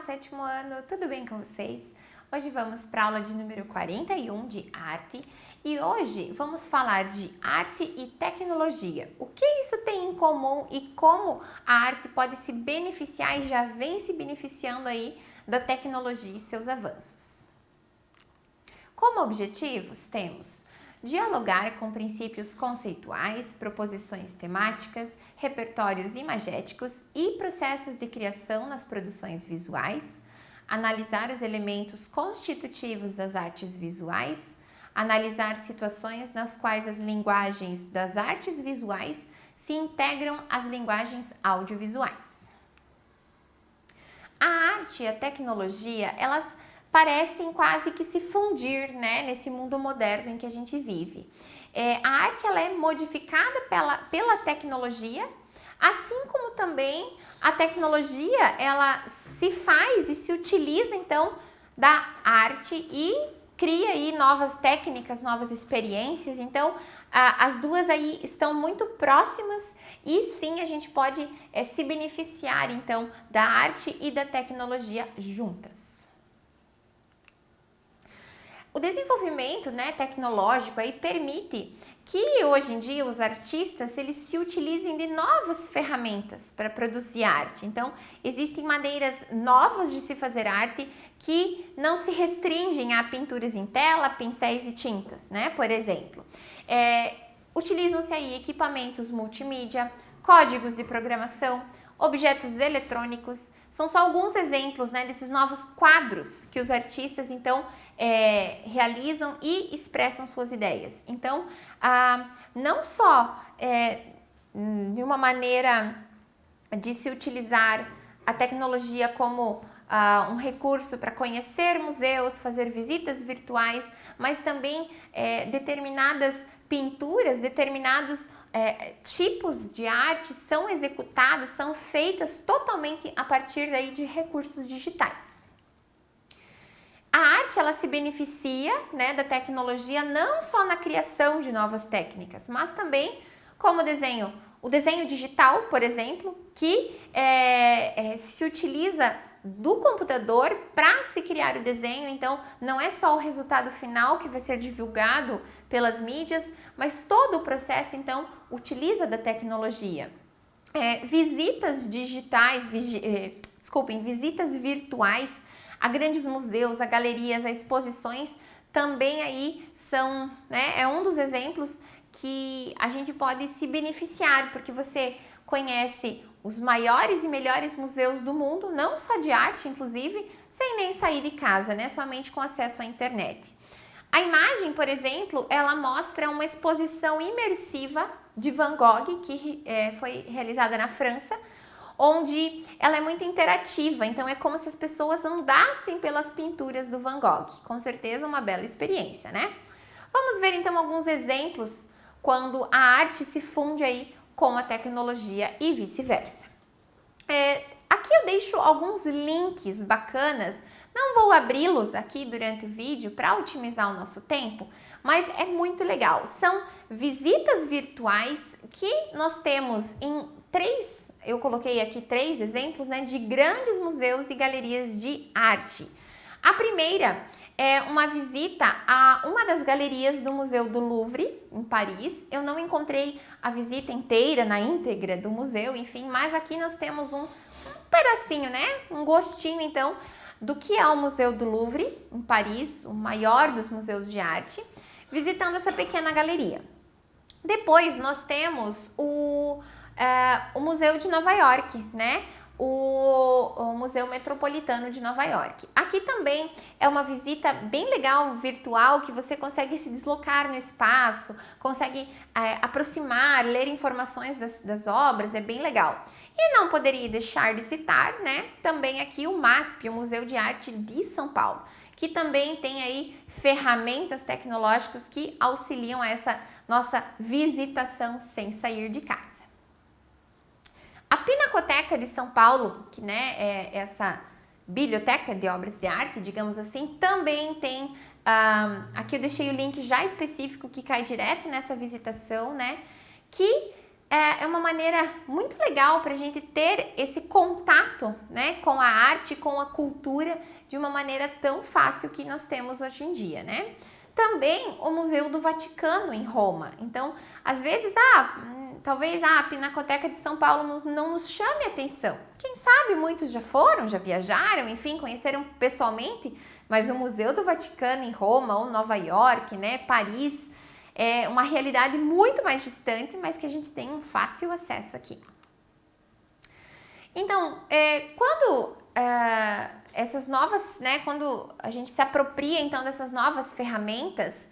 sétimo ano, tudo bem com vocês? Hoje vamos para a aula de número 41 de arte e hoje vamos falar de arte e tecnologia. O que isso tem em comum e como a arte pode se beneficiar e já vem se beneficiando aí da tecnologia e seus avanços. Como objetivos temos dialogar com princípios conceituais, proposições temáticas, repertórios imagéticos e processos de criação nas produções visuais, analisar os elementos constitutivos das artes visuais, analisar situações nas quais as linguagens das artes visuais se integram às linguagens audiovisuais. A arte e a tecnologia, elas parecem quase que se fundir, né, nesse mundo moderno em que a gente vive. A arte ela é modificada pela tecnologia, assim como também a tecnologia ela se faz e se utiliza então da arte e cria aí novas técnicas, novas experiências. Então as duas aí estão muito próximas e sim a gente pode se beneficiar então da arte e da tecnologia juntas. O desenvolvimento, né, tecnológico aí permite que hoje em dia os artistas eles se utilizem de novas ferramentas para produzir arte. Então, existem maneiras novas de se fazer arte que não se restringem a pinturas em tela, pincéis e tintas, né? Por exemplo, utilizam-se aí equipamentos multimídia, códigos de programação, objetos eletrônicos. São só alguns exemplos, né, desses novos quadros que os artistas então realizam e expressam suas ideias. Então, não só de uma maneira de se utilizar a tecnologia como um recurso para conhecer museus, fazer visitas virtuais, mas também determinadas pinturas, determinados tipos de arte são executadas, são feitas totalmente a partir daí de recursos digitais. A arte ela se beneficia, né, da tecnologia não só na criação de novas técnicas, mas também como o desenho digital, por exemplo, que se utiliza do computador para se criar o desenho. Então não é só o resultado final que vai ser divulgado pelas mídias, mas todo o processo então utiliza da tecnologia. Visitas digitais, visitas virtuais a grandes museus, a galerias, a exposições também aí são, né, é um dos exemplos que a gente pode se beneficiar, porque você conhece os maiores e melhores museus do mundo, não só de arte, inclusive, sem nem sair de casa, né, somente com acesso à internet. A imagem, por exemplo, ela mostra uma exposição imersiva de Van Gogh, que foi realizada na França, onde ela é muito interativa, então é como se as pessoas andassem pelas pinturas do Van Gogh. Com certeza uma bela experiência, né? Vamos ver então alguns exemplos quando a arte se funde aí com a tecnologia e vice-versa. Aqui eu deixo alguns links bacanas, não vou abri-los aqui durante o vídeo para otimizar o nosso tempo, mas é muito legal. São visitas virtuais que nós temos em eu coloquei aqui 3 exemplos, né, de grandes museus e galerias de arte. A primeira é uma visita a uma das galerias do Museu do Louvre, em Paris. Eu não encontrei a visita inteira, na íntegra do museu, enfim, mas aqui nós temos um pedacinho, né, um gostinho, então, do que é o Museu do Louvre, em Paris, o maior dos museus de arte, visitando essa pequena galeria. Depois nós temos o Museu de Nova York, né? O Museu Metropolitano de Nova York. Aqui também é uma visita bem legal, virtual, que você consegue se deslocar no espaço, consegue aproximar, ler informações das obras, é bem legal. E não poderia deixar de citar, né, também aqui o MASP, o Museu de Arte de São Paulo, que também tem aí ferramentas tecnológicas que auxiliam a essa nossa visitação sem sair de casa. A Pinacoteca de São Paulo, que, né, é essa biblioteca de obras de arte, digamos assim, também tem, aqui eu deixei o link já específico que cai direto nessa visitação, né, que é uma maneira muito legal para a gente ter esse contato, né, com a arte, com a cultura, de uma maneira tão fácil que nós temos hoje em dia, né? Também o Museu do Vaticano em Roma. Então, às vezes, talvez a Pinacoteca de São Paulo não nos chame a atenção. Quem sabe muitos já foram, já viajaram, enfim, conheceram pessoalmente, mas o Museu do Vaticano em Roma ou Nova York, né, Paris, é uma realidade muito mais distante, mas que a gente tem um fácil acesso aqui. Então, quando essas novas, né, quando a gente se apropria então dessas novas ferramentas,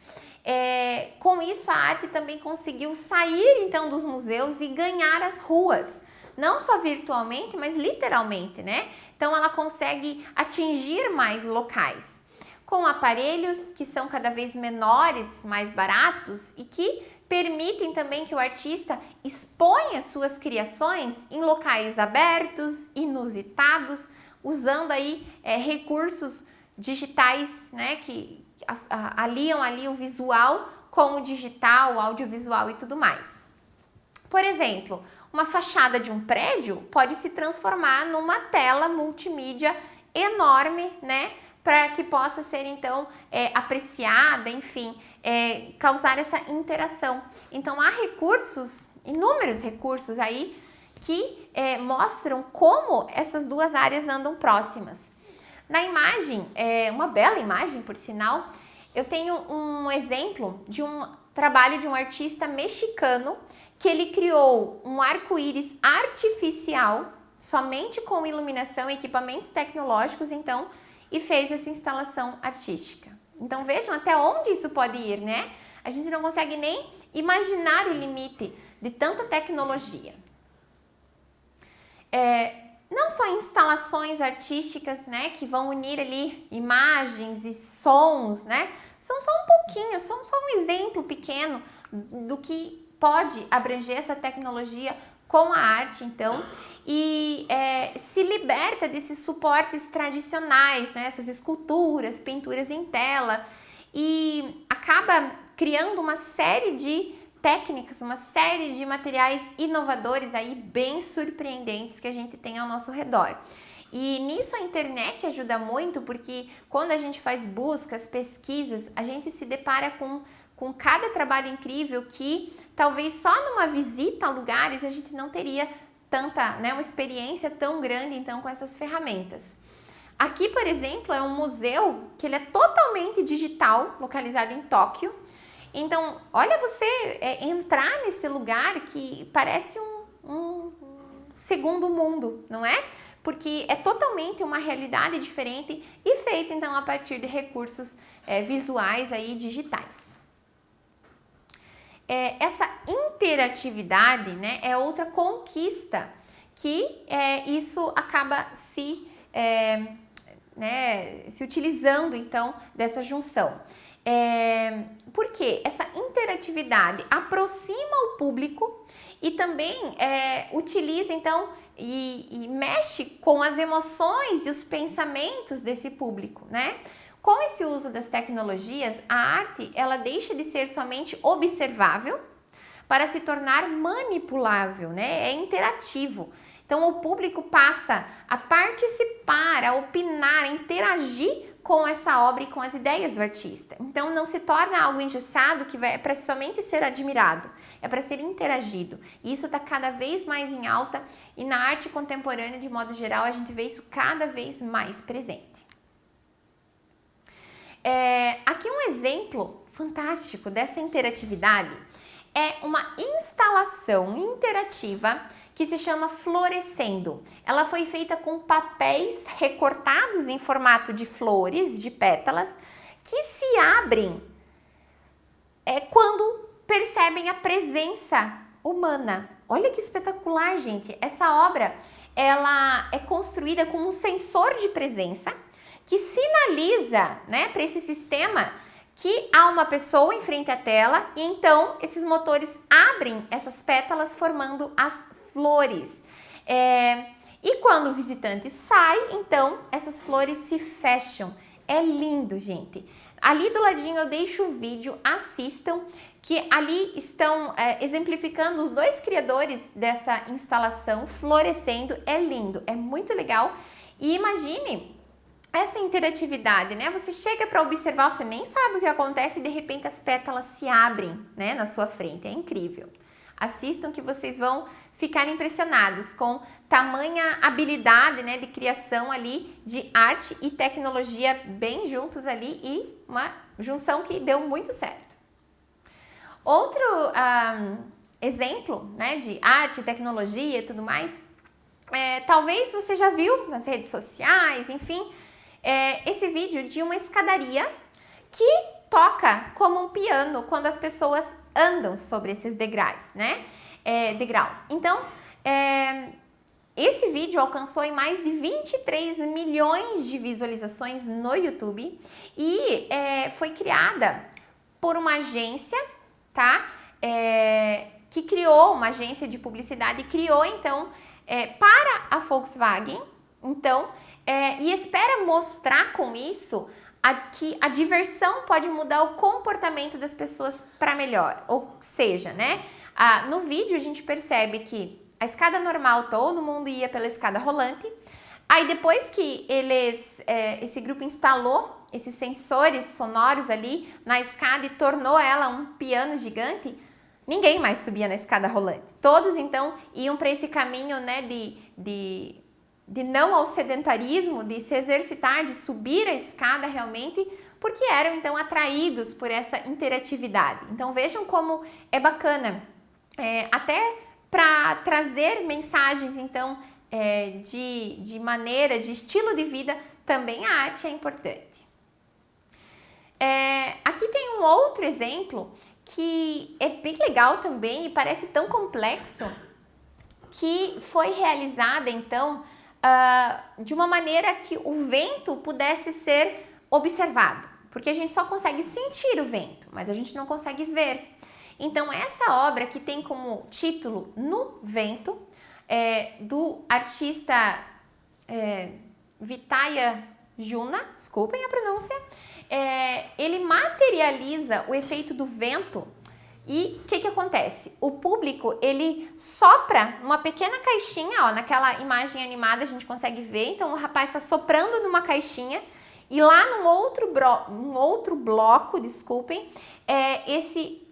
com isso a arte também conseguiu sair então dos museus e ganhar as ruas, não só virtualmente, mas literalmente, né? Então ela consegue atingir mais locais, com aparelhos que são cada vez menores, mais baratos e que permitem também que o artista exponha suas criações em locais abertos, inusitados, usando aí recursos digitais, né, que aliam ali o visual com o digital, o audiovisual e tudo mais. Por exemplo, uma fachada de um prédio pode se transformar numa tela multimídia enorme, né, para que possa ser então apreciada, enfim, causar essa interação. Então há recursos, inúmeros recursos aí que mostram como essas duas áreas andam próximas. Na imagem, uma bela imagem por sinal, eu tenho um exemplo de um trabalho de um artista mexicano que ele criou um arco-íris artificial, somente com iluminação e equipamentos tecnológicos, então, e fez essa instalação artística. Então vejam até onde isso pode ir, né? A gente não consegue nem imaginar o limite de tanta tecnologia. Não só instalações artísticas, né, que vão unir ali imagens e sons, né? São só um pouquinho, são só um exemplo pequeno do que pode abranger essa tecnologia com a arte, então, e se liberta desses suportes tradicionais, né, essas esculturas, pinturas em tela, e acaba criando uma série de técnicas, uma série de materiais inovadores aí, bem surpreendentes que a gente tem ao nosso redor. E nisso a internet ajuda muito, porque quando a gente faz buscas, pesquisas, a gente se depara com cada trabalho incrível que talvez só numa visita a lugares a gente não teria tanta, né, uma experiência tão grande então com essas ferramentas. Aqui, por exemplo, é um museu que ele é totalmente digital, localizado em Tóquio. Então, olha você entrar nesse lugar que parece um segundo mundo, não é? Porque é totalmente uma realidade diferente e feita então a partir de recursos visuais aí digitais. Essa interatividade, né, é outra conquista que isso acaba se utilizando então dessa junção. Porque essa interatividade aproxima o público e também utiliza então e mexe com as emoções e os pensamentos desse público, né? Com esse uso das tecnologias, a arte ela deixa de ser somente observável para se tornar manipulável, né? É interativo. Então o público passa a participar, a opinar, a interagir com essa obra e com as ideias do artista. Então não se torna algo engessado que é para somente ser admirado, é para ser interagido. E isso está cada vez mais em alta e na arte contemporânea, de modo geral, a gente vê isso cada vez mais presente. Aqui um exemplo fantástico dessa interatividade é uma instalação interativa que se chama Florescendo. Ela foi feita com papéis recortados em formato de flores, de pétalas, que se abrem quando percebem a presença humana. Olha que espetacular, gente! Essa obra ela é construída com um sensor de presença que sinaliza, né, para esse sistema que há uma pessoa em frente à tela e então esses motores abrem essas pétalas formando as flores. E quando o visitante sai, então essas flores se fecham. É lindo, gente. Ali do ladinho eu deixo o vídeo, assistam, que ali estão exemplificando os dois criadores dessa instalação florescendo. É lindo, é muito legal. E imagine essa interatividade, né? Você chega para observar, você nem sabe o que acontece e de repente as pétalas se abrem, né, na sua frente. É incrível. Assistam que vocês vão ficar impressionados com tamanha habilidade, né, de criação ali de arte e tecnologia bem juntos ali e uma junção que deu muito certo. Outro exemplo, né, de arte, tecnologia e tudo mais, talvez você já viu nas redes sociais, enfim, esse vídeo de uma escadaria que toca como um piano quando as pessoas andam sobre esses degraus, né? Degraus. Então, esse vídeo alcançou em mais de 23 milhões de visualizações no YouTube e foi criada por uma agência, tá? Que criou uma agência de publicidade e criou, então, para a Volkswagen, então, e espera mostrar com isso que a diversão pode mudar o comportamento das pessoas para melhor. Ou seja, né? No vídeo a gente percebe que a escada normal, todo mundo ia pela escada rolante. Aí depois que esse grupo instalou esses sensores sonoros ali na escada e tornou ela um piano gigante, ninguém mais subia na escada rolante. Todos então iam para esse caminho, né, de não ao sedentarismo, de se exercitar, de subir a escada realmente, porque eram então atraídos por essa interatividade. Então vejam como é bacana, até para trazer mensagens então de maneira, de estilo de vida, também a arte é importante. Aqui tem um outro exemplo que é bem legal também e parece tão complexo, que foi realizada então de uma maneira que o vento pudesse ser observado, porque a gente só consegue sentir o vento, mas a gente não consegue ver. Então essa obra que tem como título No Vento, do artista Vitaya Juna, desculpem a pronúncia, ele materializa o efeito do vento. E o que acontece? O público, ele sopra numa pequena caixinha, ó, naquela imagem animada a gente consegue ver, então o rapaz está soprando numa caixinha e lá num outro bloco, desculpem, esse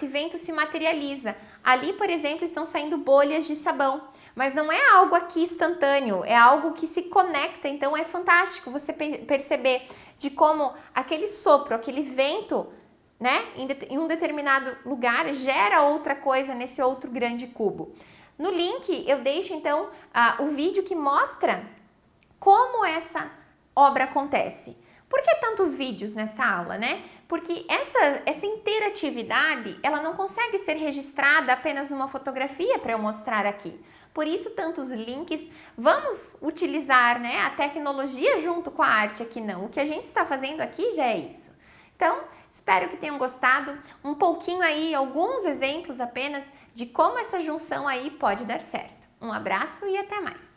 vento se materializa. Ali, por exemplo, estão saindo bolhas de sabão, mas não é algo aqui instantâneo, é algo que se conecta, então é fantástico você perceber de como aquele sopro, aquele vento, né, em um determinado lugar gera outra coisa nesse outro grande cubo. No link eu deixo então o vídeo que mostra como essa obra acontece. Por que tantos vídeos nessa aula, né? Porque essa interatividade, ela não consegue ser registrada apenas numa fotografia para eu mostrar aqui. Por isso tantos links. Vamos utilizar, né, a tecnologia junto com a arte aqui não. O que a gente está fazendo aqui já é isso. Então, espero que tenham gostado, um pouquinho aí, alguns exemplos apenas de como essa junção aí pode dar certo. Um abraço e até mais!